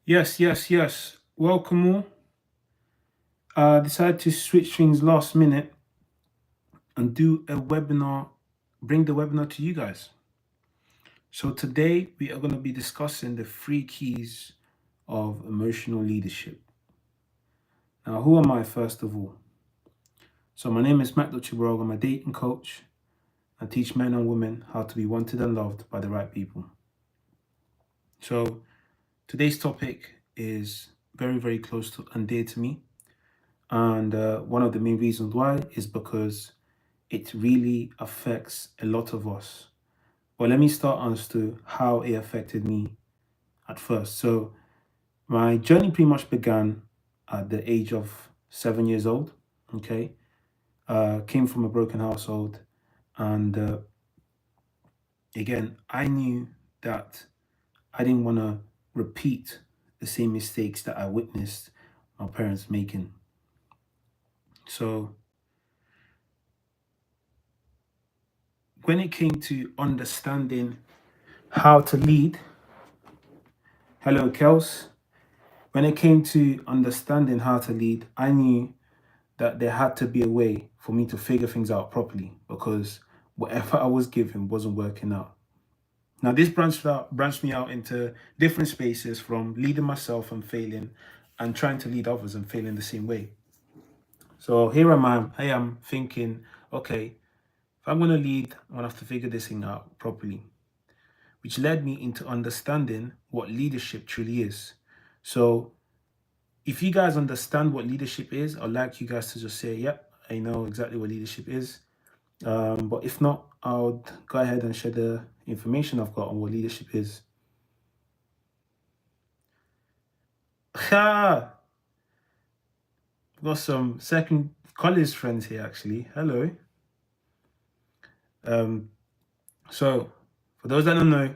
Yes, yes, yes. Welcome all. Decided to switch things last minute and do a webinar, bring the webinar to you guys. So today we are going to be discussing the three keys of emotional leadership. Now, who am I first of all? So my name is Matt Dutchibrogue. I'm a dating coach. I teach men and women how to be wanted and loved by the right people. So today's topic is very, very close to and dear to me. And one of the main reasons why is because it really affects a lot of us. But let me start as to how it affected me at first. So my journey pretty much began at the age of 7 years old. Okay, came from a broken household, and again, I knew that I didn't want to repeat the same mistakes that I witnessed my parents making. So when it came to understanding how to lead, hello, Kels. When it came to understanding how to lead, I knew that there had to be a way for me to figure things out properly because whatever I was given wasn't working out. Now, this branched me out into different spaces from leading myself and failing and trying to lead others and failing the same way. So I am thinking, okay, if I'm going to lead, I'm going to have to figure this thing out properly, which led me into understanding what leadership truly is. So if you guys understand what leadership is, I'd like you guys to just say, yep, I know exactly what leadership is. But if not, I'll go ahead and share the information I've got on what leadership is. Ha! Got some second college friends here, actually. Hello. Um, so, for those that don't know,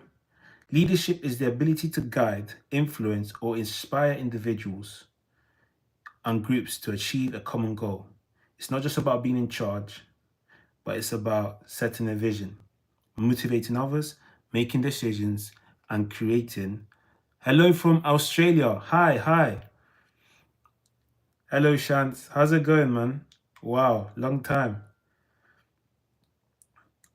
leadership is the ability to guide, influence, or inspire individuals and groups to achieve a common goal. It's not just about being in charge, but it's about setting a vision, motivating others, making decisions, and creating. Hello from Australia. Hi, hi. Hello, Shant. How's it going, man? Wow, long time.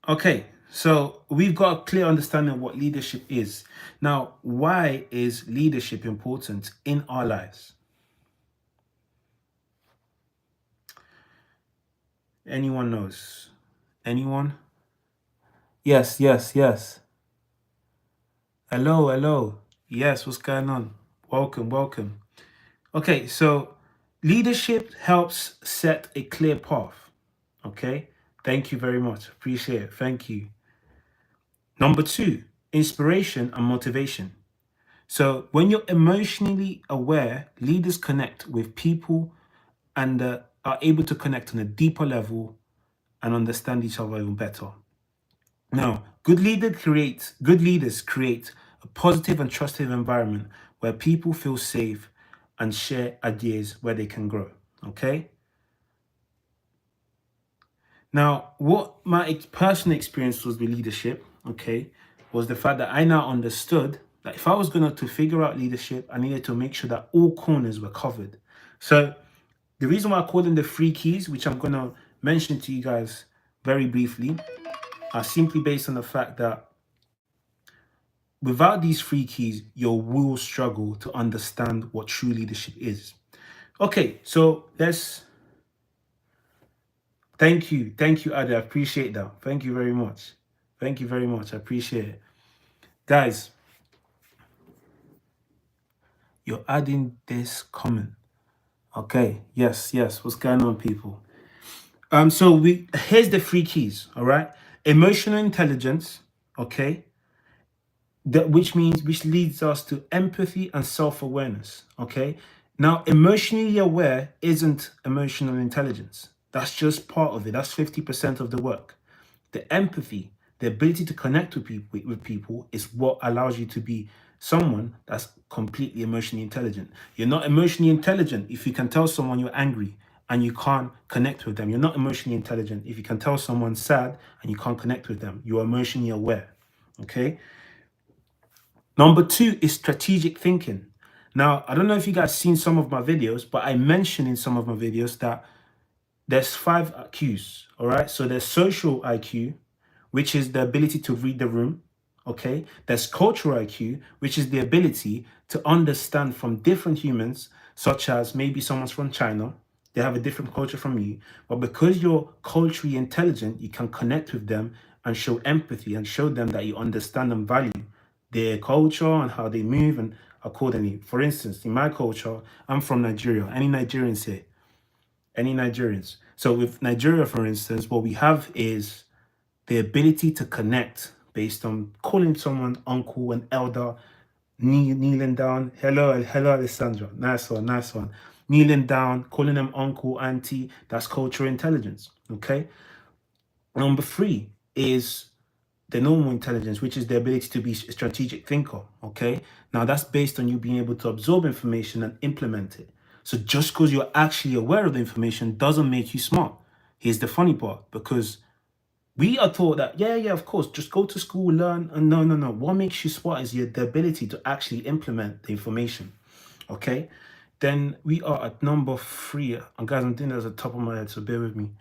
Okay, so we've got a clear understanding of what leadership is. Now, why is leadership important in our lives? Anyone knows? Anyone? Yes, yes, yes. Hello, hello. Yes, what's going on? Welcome, welcome. Okay, so leadership helps set a clear path. Okay, thank you very much. Appreciate it. Thank you. Number two, inspiration and motivation. So when you're emotionally aware, leaders connect with people and are able to connect on a deeper level and understand each other even better. Now, good leaders create a positive and trusting environment where people feel safe and share ideas where they can grow. Okay. Now, what my personal experience was with leadership, okay, was the fact that I now understood that if I was going to figure out leadership, I needed to make sure that all corners were covered. So the reason why I call them the three keys, which I'm going to mention to you guys very briefly, are simply based on the fact that without these three keys, you will struggle to understand what true leadership is. Okay, so let's thank you, Ada. I appreciate that. Thank you very much. Thank you very much. I appreciate it. Guys, you're adding this comment. Okay, yes, yes. What's going on, people? So we here's the three keys, all right? Emotional intelligence, okay, that which leads us to empathy and self-awareness. Okay. Now, emotionally aware isn't emotional intelligence. That's just part of it. That's 50% of the work. The empathy, the ability to connect with people is what allows you to be someone that's completely emotionally intelligent. You're not emotionally intelligent if you can tell someone you're angry and you can't connect with them. You're not emotionally intelligent if you can tell someone sad and you can't connect with them. You're emotionally aware. Okay. Number two is strategic thinking. Now, I don't know if you guys seen some of my videos, but I mentioned in some of my videos that there's 5 IQs, all right? So there's social IQ, which is the ability to read the room, okay? There's cultural IQ, which is the ability to understand from different humans, such as maybe someone's from China, they have a different culture from you, but because you're culturally intelligent, you can connect with them and show empathy and show them that you understand and value their culture and how they move and accordingly. For instance, in my culture, I'm from Nigeria. Any Nigerians here? Any Nigerians? So with Nigeria, for instance, what we have is the ability to connect based on calling someone uncle and elder, kneeling down. Hello, hello, Alessandra. Nice one, nice one. Kneeling down, calling them uncle, auntie. That's cultural intelligence. Okay. Number 3 is the normal intelligence, which is the ability to be a strategic thinker. Okay. Now that's based on you being able to absorb information and implement it. So just because you're actually aware of the information doesn't make you smart. Here's the funny part, because we are taught that, yeah, of course, just go to school, learn. And no, no, no. What makes you smart is the ability to actually implement the information. Okay. Then we are at number 3. And guys, I'm doing that at the top of my head, so bear with me.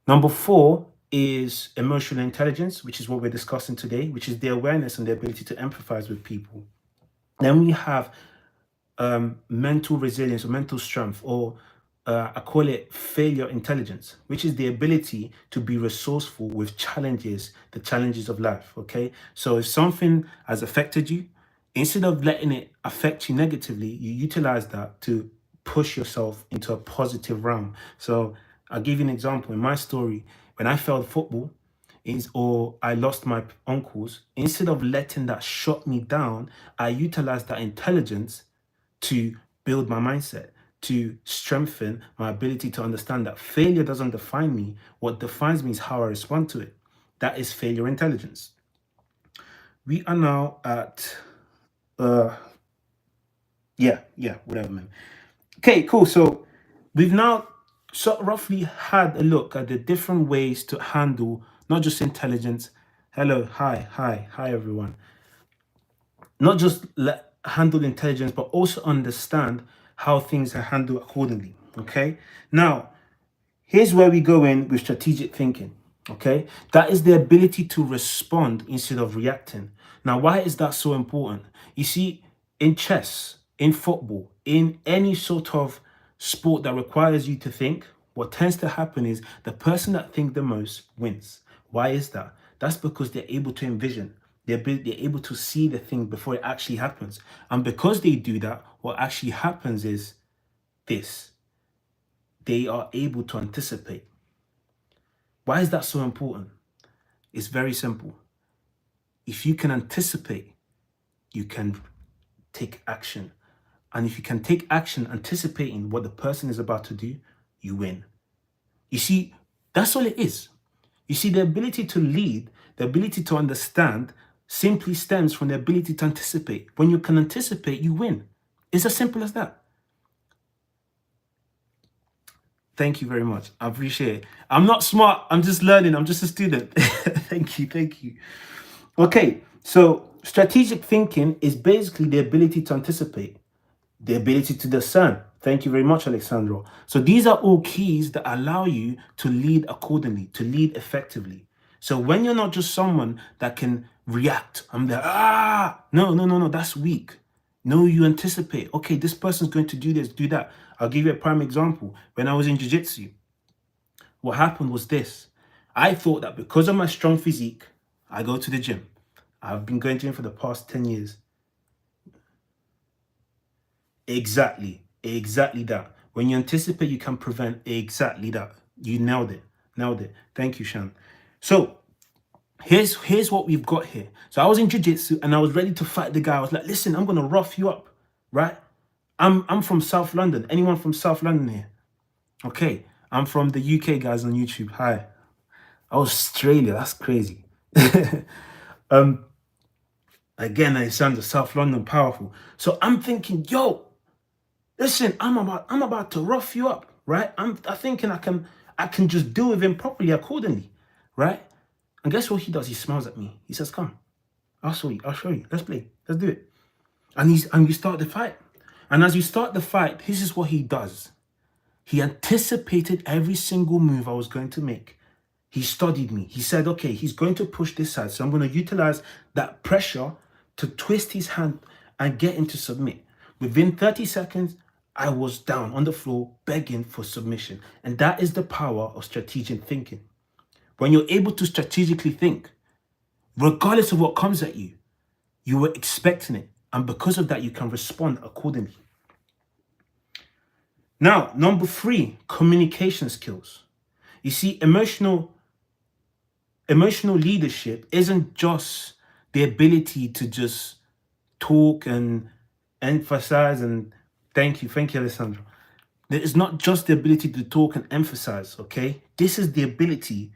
Number 4 is emotional intelligence, which is what we're discussing today, which is the awareness and the ability to empathize with people. Then we have mental resilience or mental strength, or I call it failure intelligence, which is the ability to be resourceful with challenges, the challenges of life. Okay. So if something has affected you, instead of letting it affect you negatively, you utilize that to push yourself into a positive realm. So I'll give you an example. In my story, when I failed football, or I lost my uncles, instead of letting that shut me down, I utilized that intelligence to build my mindset, to strengthen my ability to understand that failure doesn't define me. What defines me is how I respond to it. That is failure intelligence. We are now at, whatever, man. Okay, cool. So we've now roughly had a look at the different ways to handle not just intelligence. Hello, hi, everyone. Not just handle intelligence, but also understand how things are handled accordingly. Okay. Now, here's where we go in with strategic thinking. Okay. That is the ability to respond instead of reacting. Now, why is that so important? You see, in chess, in football, in any sort of sport that requires you to think, what tends to happen is the person that thinks the most wins. Why is that? That's because they're able to envision. They're able to see the thing before it actually happens. And because they do that, what actually happens is this. They are able to anticipate. Why is that so important? It's very simple. If you can anticipate, you can take action. And if you can take action anticipating what the person is about to do, you win. You see, that's all it is. You see, the ability to lead, the ability to understand simply stems from the ability to anticipate. When you can anticipate, you win. It's as simple as that. Thank you very much. I appreciate it. I'm not smart. I'm just learning. I'm just a student. Thank you. Thank you. Okay. So strategic thinking is basically the ability to anticipate, the ability to discern. Thank you very much, Alexandro. So these are all keys that allow you to lead accordingly, to lead effectively. So when you're not just someone that can react, I'm there, no, that's weak. No, you anticipate, okay, this person's going to do this, do that. I'll give you a prime example. When I was in jiu-jitsu, what happened was this. I thought that because of my strong physique, I go to the gym. I've been going to gym for the past 10 years. Exactly that. When you anticipate, you can prevent. Exactly that. You nailed it. Thank you, Shan. So here's what we've got here. So I was in jiu-jitsu and I was ready to fight the guy. I was like, listen, I'm gonna rough you up, right? I'm from South London. Anyone from South London here? Okay, I'm from the UK, guys, on YouTube. Hi. Australia, that's crazy. Again, I sound the South London powerful. So I'm thinking, yo, listen, I'm about to rough you up, right? I'm thinking I can just deal with him properly accordingly, right? And guess what he does? He smiles at me. He says, come, I'll show you. Let's play. Let's do it. And we start the fight. And as you start the fight, this is what he does. He anticipated every single move I was going to make. He studied me. He said, okay, he's going to push this side. So I'm going to utilize that pressure to twist his hand and get him to submit. Within 30 seconds, I was down on the floor begging for submission. And that is the power of strategic thinking. When you're able to strategically think, regardless of what comes at you, you were expecting it. And because of that, you can respond accordingly. Now, number 3, communication skills. You see, emotional leadership isn't just the ability to just talk and emphasize and thank you, Alessandro. It's not just the ability to talk and emphasize, okay? This is the ability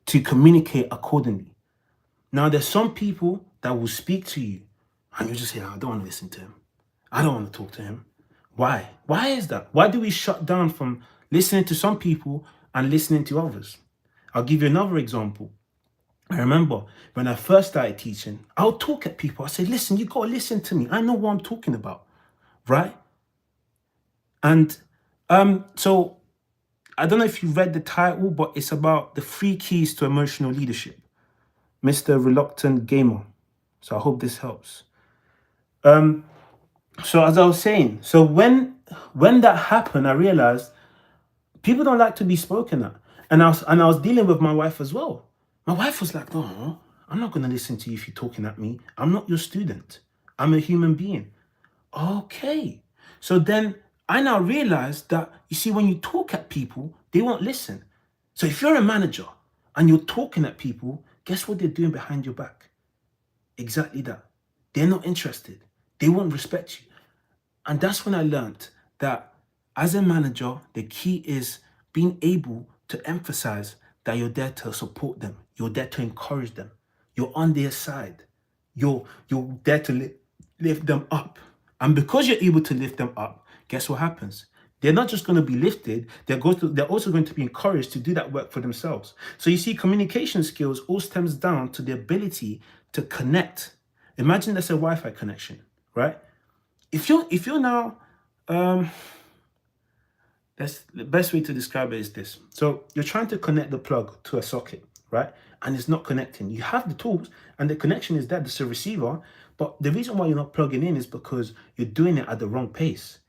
to communicate accordingly. Now, there's some people that will speak to you and you just say, I don't want to listen to him. I don't want to talk to him. Why? Why is that? Why do we shut down from listening to some people and listening to others? I'll give you another example. I remember when I first started teaching, I would talk at people. I say, listen, you got to listen to me. I know what I'm talking about, right? And so I don't know if you read the title, but it's about the 3 keys to emotional leadership, Mr. Reluctant Gamer. So I hope this helps. So as I was saying, so when that happened, I realized people don't like to be spoken at. And I was dealing with my wife as well. My wife was like, no, I'm not going to listen to you if you're talking at me. I'm not your student. I'm a human being. Okay. So then I now realized that, you see, when you talk at people, they won't listen. So if you're a manager and you're talking at people, guess what they're doing behind your back? Exactly that. They're not interested. They won't respect you. And that's when I learned that as a manager, the key is being able to emphasize that you're there to support them. You're there to encourage them. You're on their side. You're there to lift them up. And because you're able to lift them up, guess what happens? They're not just going to be lifted, they're also going to be encouraged to do that work for themselves. So you see, communication skills all stems down to the ability to connect. Imagine there's a Wi-Fi connection, right? If you're now, that's the best way to describe it is this. So you're trying to connect the plug to a socket, right? And it's not connecting. You have the tools and the connection is there, there's a receiver, but the reason why you're not plugging in is because you're doing it at the wrong pace.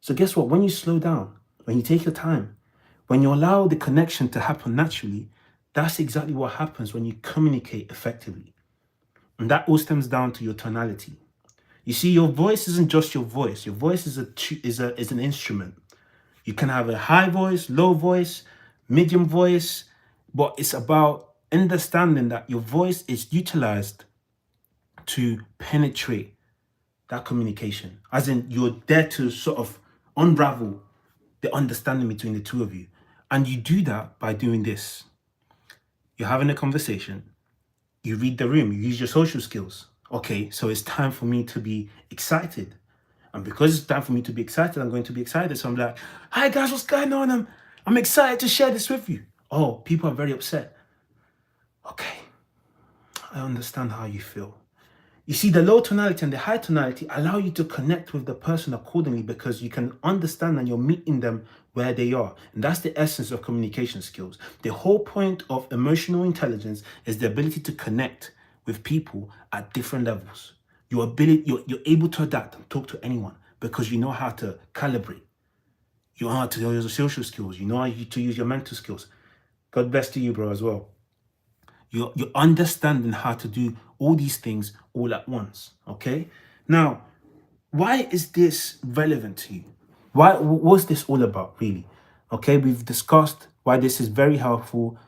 So guess what? When you slow down, when you take your time, when you allow the connection to happen naturally, that's exactly what happens when you communicate effectively. And that all stems down to your tonality. You see, your voice isn't just your voice. Your voice is an instrument. You can have a high voice, low voice, medium voice, but it's about understanding that your voice is utilized to penetrate that communication. As in, you're there to sort of unravel the understanding between the two of you. And you do that by doing this. You're having a conversation, you read the room, you use your social skills. Okay, so it's time for me to be excited. And because it's time for me to be excited, I'm going to be excited. So I'm like, hi guys, what's going on? I'm excited to share this with you. Oh, people are very upset. Okay, I understand how you feel. You see, the low tonality and the high tonality allow you to connect with the person accordingly because you can understand and you're meeting them where they are. And that's the essence of communication skills. The whole point of emotional intelligence is the ability to connect with people at different levels. You're able to adapt and talk to anyone because you know how to calibrate. You know how to use your social skills. You know how to use your mental skills. God bless to you, bro, as well. You're understanding how to do all these things all at once, okay? Now, why is this relevant to you? What's this all about, really? Okay, we've discussed why this is very helpful,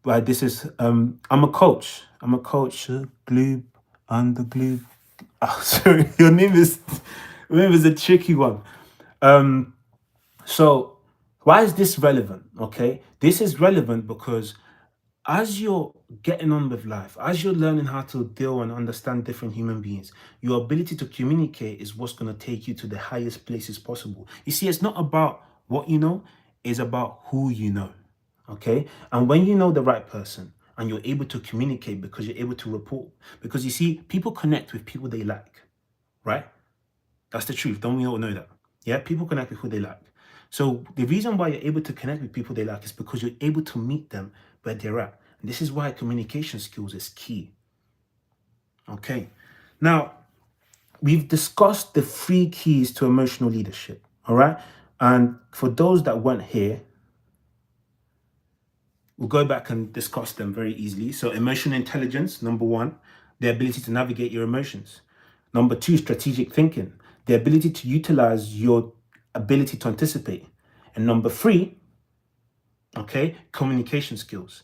why this is, I'm a coach. Gloob, under Gloob. Oh, sorry, your name is a tricky one. So why is this relevant, okay? This is relevant because as you're getting on with life, as you're learning how to deal and understand different human beings, your ability to communicate is what's going to take you to the highest places possible. You see, it's not about what you know, it's about who you know. Okay. And when you know the right person and you're able to communicate because you're able to report, because you see, people connect with people they like, right? That's the truth. Don't we all know that? Yeah, people connect with who they like. So the reason why you're able to connect with people they like is because you're able to meet them where they're at. And this is why communication skills is key. Okay. Now, we've discussed the 3 keys to emotional leadership. All right. And for those that weren't here, we'll go back and discuss them very easily. So, emotional intelligence, number 1, the ability to navigate your emotions. Number 2, strategic thinking, the ability to utilize your ability to anticipate. And number 3, okay, communication skills.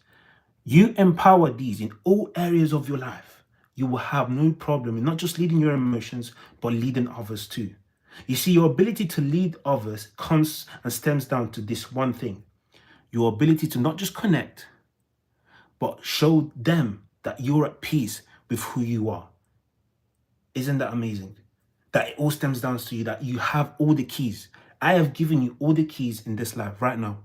You empower these in all areas of your life. You will have no problem in not just leading your emotions, but leading others too. You see, your ability to lead others comes and stems down to this one thing: your ability to not just connect, but show them that you're at peace with who you are. Isn't that amazing? That it all stems down to you, that you have all the keys. I have given you all the keys in this life right now.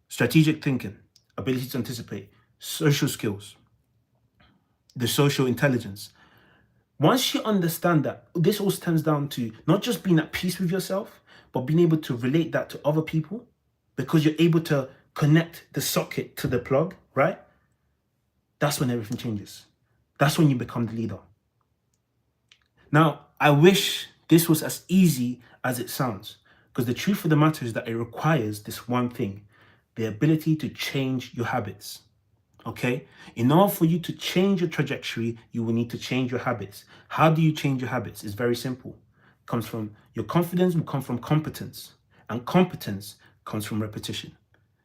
Strategic thinking, ability to anticipate, social skills, the social intelligence. Once you understand that, this all stems down to not just being at peace with yourself, but being able to relate that to other people, because you're able to connect the socket to the plug, right? That's when everything changes. That's when you become the leader. Now, I wish this was as easy as it sounds, because the truth of the matter is that it requires this one thing: the ability to change your habits. Okay? In order for you to change your trajectory, you will need to change your habits. How do you change your habits? It's very simple. It comes from your confidence, will come from competence, and competence comes from repetition.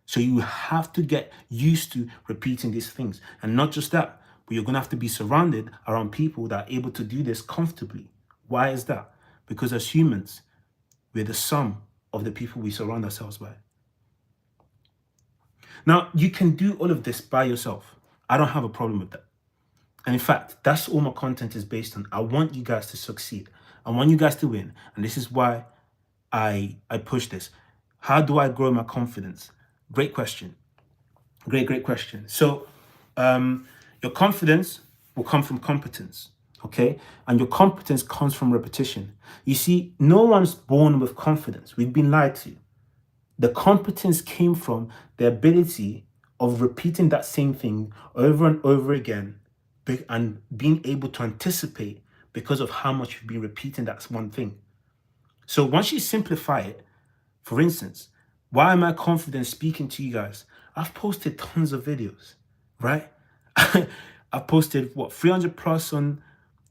So you have to get used to repeating these things. And not just that, but you're going to have to be surrounded around people that are able to do this comfortably. Why is that? Because as humans, we're the sum of the people we surround ourselves by. Now, you can do all of this by yourself. I don't have a problem with that. And in fact, that's all my content is based on. I want you guys to succeed. I want you guys to win. And this is why I push this. How do I grow my confidence? Great question. Great question. So, your confidence will come from competence, okay? And your competence comes from repetition. You see, no one's born with confidence. We've been lied to. The competence came from the ability of repeating that same thing over and over again, and being able to anticipate because of how much you've been repeating that one thing. So once you simplify it, for instance, why am I confident speaking to you guys? I've posted tons of videos, right? I've posted 300 plus on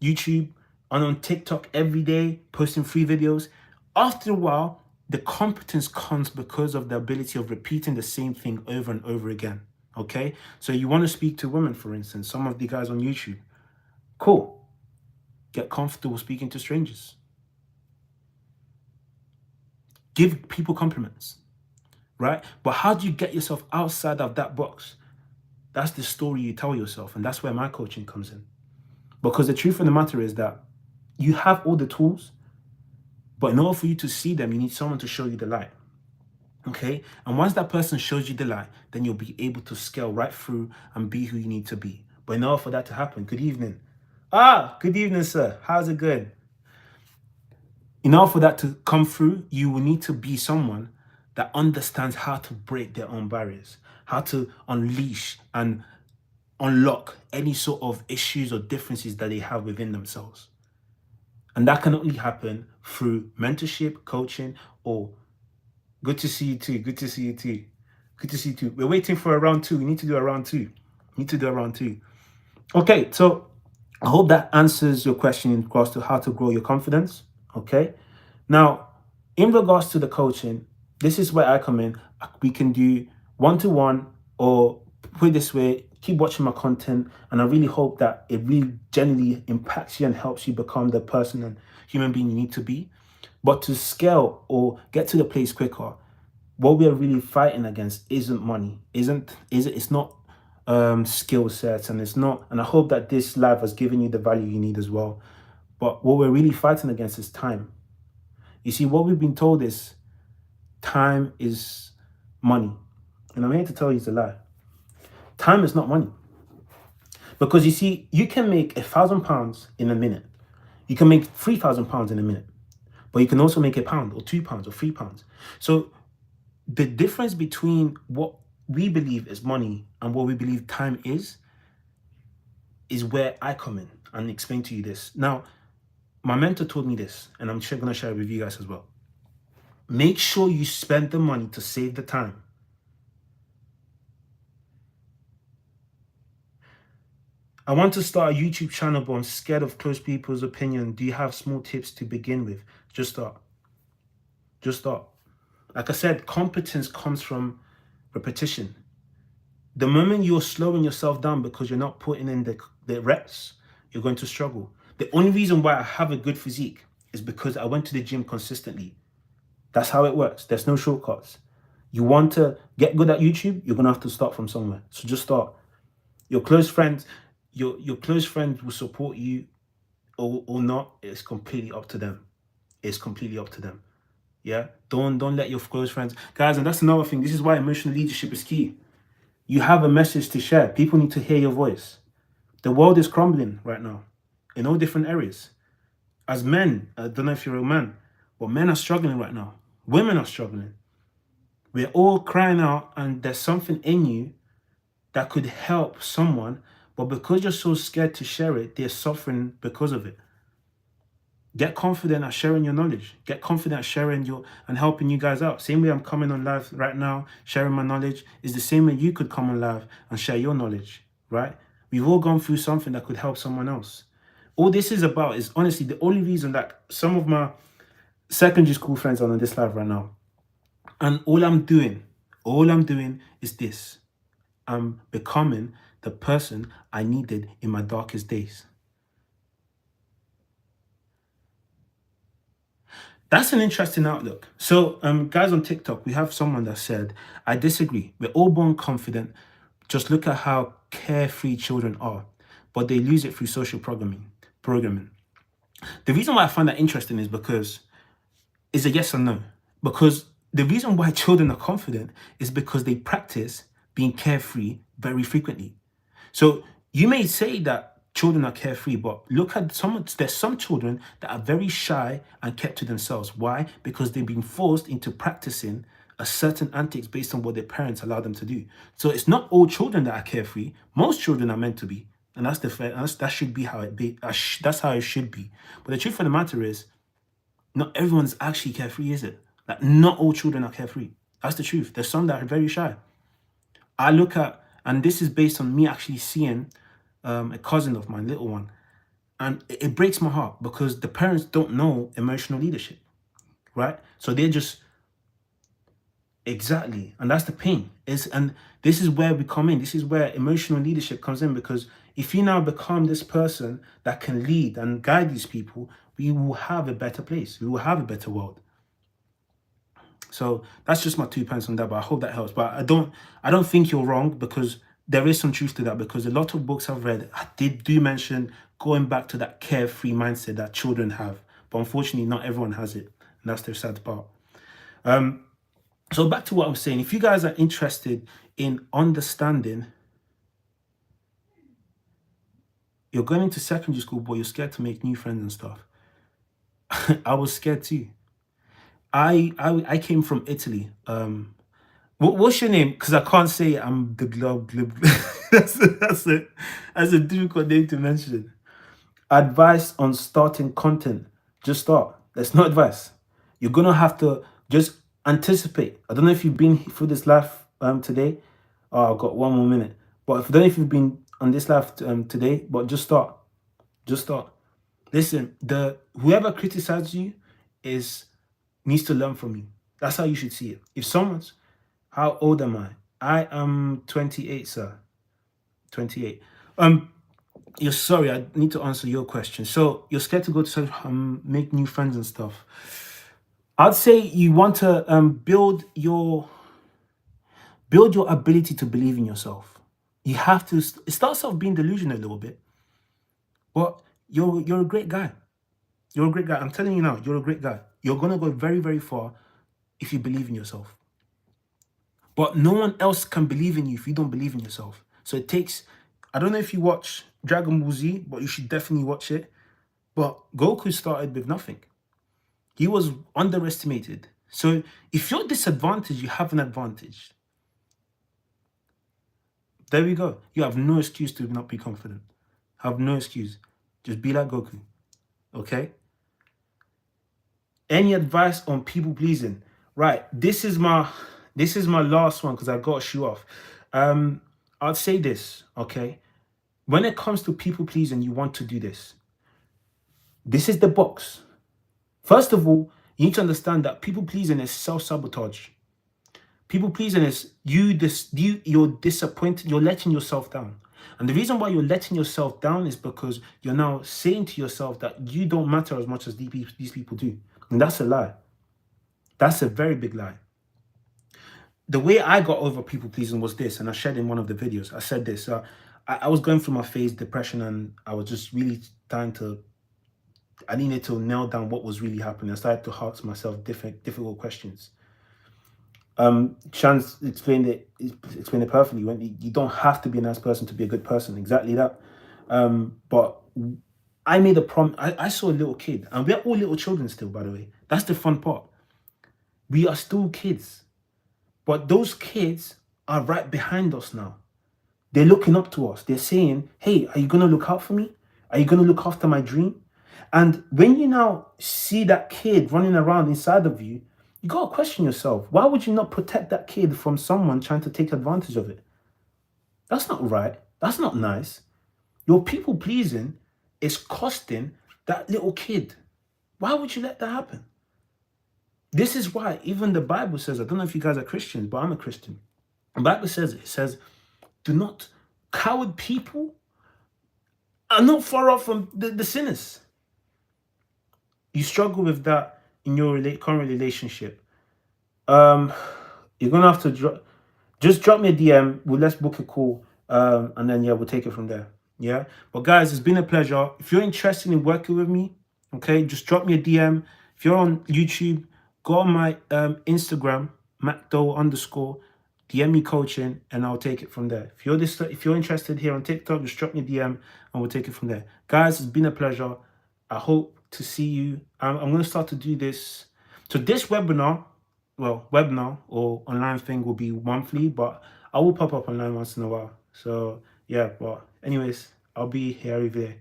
YouTube and on TikTok every day, posting free videos. After a while, the competence comes because of the ability of repeating the same thing over and over again. Okay, so you want to speak to women, for instance, some of the guys on YouTube. Cool. Get comfortable speaking to strangers. Give people compliments, right? But how do you get yourself outside of that box? That's the story you tell yourself, and that's where my coaching comes in. Because the truth of the matter is that you have all the tools, but in order for you to see them, you need someone to show you the light. Okay? And once that person shows you the light, then you'll be able to scale right through and be who you need to be. But in order for that to happen, good evening. Good evening, sir. How's it going? In order for that to come through, you will need to be someone that understands how to break their own barriers, how to unleash and unlock any sort of issues or differences that they have within themselves. And that can only happen through mentorship, coaching, or good to see you too. Good to see you too. Good to see you too. We're waiting for a round 2. We need to do a round 2. Okay, so I hope that answers your question in regards to how to grow your confidence. Okay. Now, in regards to the coaching, this is where I come in. We can do one-to-one, or put it this way, keep watching my content, and I really hope that it really genuinely impacts you and helps you become the person and human being you need to be. But to scale or get to the place quicker, what we are really fighting against isn't money, it's not skill sets, and it's not, and I hope that this live has given you the value you need as well. But what we're really fighting against is time. You see, what we've been told is time is money. And I'm here to tell you it's a lie. Time is not money. Because you see, you can make £1,000 in a minute. You can make £3,000 in a minute. but you can also make £1 or £2 or £3. So the difference between what we believe is money and what we believe time is where I come in and explain to you this. Now, my mentor told me this, and I'm going to share it with you guys as well. Make sure you spend the money to save the time. I want to start a YouTube channel, but I'm scared of close people's opinion. Do you have small tips to begin with? Just start. Just start. Like I said, competence comes from repetition. The moment you're slowing yourself down because you're not putting in the reps, you're going to struggle. The only reason why I have a good physique is because I went to the gym consistently. That's how it works. There's no shortcuts. You want to get good at YouTube, you're going to have to start from somewhere. So just start. Your close friends, your close friends will support you or not. It's completely up to them. It's completely up to them. Yeah? Don't let your close friends. Guys, and that's another thing. This is why emotional leadership is key. You have a message to share. People need to hear your voice. The world is crumbling right now in all different areas. As men, I don't know if you're a man, but men are struggling right now. Women are struggling. We're all crying out, and there's something in you that could help someone, but because you're so scared to share it, they're suffering because of it. Get confident at sharing your knowledge. Get confident at sharing and helping you guys out. Same way I'm coming on live right now, sharing my knowledge, is the same way you could come on live and share your knowledge, right? We've all gone through something that could help someone else. All this is about is honestly the only reason that some of my secondary school friends are on this live right now. And all I'm doing is this. I'm becoming the person I needed in my darkest days. That's an interesting outlook. So, guys on TikTok, we have someone that said, I disagree. We're all born confident. Just look at how carefree children are, but they lose it through social programming. The reason why I find that interesting is because it's a yes or no. Because the reason why children are confident is because they practice being carefree very frequently. So you may say that children are carefree, but look at there's some children that are very shy and kept to themselves. Why? Because they've been forced into practicing a certain antics based on what their parents allow them to do. So it's not all children that are carefree. Most children are meant to be. And that should be how it be. That's how it should be. But the truth of the matter is, not everyone's actually carefree, is it? Like, not all children are carefree. That's the truth. There's some that are very shy. I look at, and this is based on me actually seeing a cousin of mine, little one, and it breaks my heart because the parents don't know emotional leadership, right? So they're just exactly, and that's the pain. And this is where we come in. This is where emotional leadership comes in, because if you now become this person that can lead and guide these people, we will have a better place. We will have a better world. So that's just my 2 pence on that, but I hope that helps. But I don't think you're wrong, because there is some truth to that, because a lot of books I've read do mention going back to that carefree mindset that children have. But unfortunately, not everyone has it. And that's the sad part. So back to what I was saying. If you guys are interested in understanding, you're going into secondary school, but you're scared to make new friends and stuff. I was scared too. I came from Italy. What's your name? Because I can't say I'm the glub. That's a difficult name to mention. Advice on starting content. Just start. That's no advice. You're gonna have to just anticipate. I don't know if you've been through this life today. Oh, I've got 1 more minute. But I don't know if you've been on this life today. But just start. Just start. Listen, whoever criticizes you needs to learn from you. That's how you should see it. If someone's, how old am I? I am 28, sir. 28. You're sorry, I need to answer your question. So you're scared to go to make new friends and stuff. I'd say you want to build your ability to believe in yourself. You have to. It starts off being delusional a little bit, but you're a great guy. You're a great guy. I'm telling you now, you're a great guy. You're gonna go very, very far if you believe in yourself. But no one else can believe in you if you don't believe in yourself. So it takes, I don't know if you watch Dragon Ball Z, but you should definitely watch it. But Goku started with nothing. He was underestimated. So if you're disadvantaged, you have an advantage. There we go. You have no excuse to not be confident. Have no excuse. Just be like Goku. Okay? Any advice on people pleasing? Right. This is my last one because I got to shoot off. I'd say this, okay? When it comes to people pleasing, you want to do this. This is the box. First of all, you need to understand that people pleasing is self-sabotage. People pleasing is you're disappointed, you're letting yourself down. And the reason why you're letting yourself down is because you're now saying to yourself that you don't matter as much as these people do. And that's a lie. That's a very big lie. The way I got over people pleasing was this, and I shared in one of the videos. I said this. I was going through my phase, depression, and I was just really trying to. I needed to nail down what was really happening. I started to ask myself difficult questions. Chance explained it perfectly. When you don't have to be a nice person to be a good person. Exactly that. But I made a promise. I saw a little kid, and we are all little children still, by the way. That's the fun part. We are still kids, but those kids are right behind us now. They're looking up to us. They're saying, "Hey, are you gonna look out for me? Are you gonna look after my dream?" And when you now see that kid running around inside of you, you gotta question yourself. Why would you not protect that kid from someone trying to take advantage of it? That's not right. That's not nice. Your people pleasing is costing that little kid. Why would you let that happen? This is why even the Bible says, I don't know if you guys are Christians, but I'm a Christian. The Bible says, it says, do not, coward people are not far off from the sinners. You struggle with that in your current relationship. You're gonna have to just drop me a DM. Let's book a call, and then yeah, we'll take it from there. Yeah. But guys, it's been a pleasure. If you're interested in working with me, okay, just drop me a DM. If you're on YouTube, go on my Instagram, MacDo _ DM me coaching, and I'll take it from there. If you're interested here on TikTok, just drop me a DM, and we'll take it from there. Guys, it's been a pleasure. I hope to see you. I'm going to start to do this. So this webinar or online thing will be monthly, but I will pop up online once in a while. So yeah, but anyways, I'll be here every day.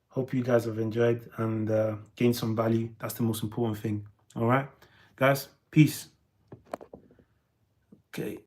Hope you guys have enjoyed and gained some value. That's the most important thing. All right, guys, peace. Okay.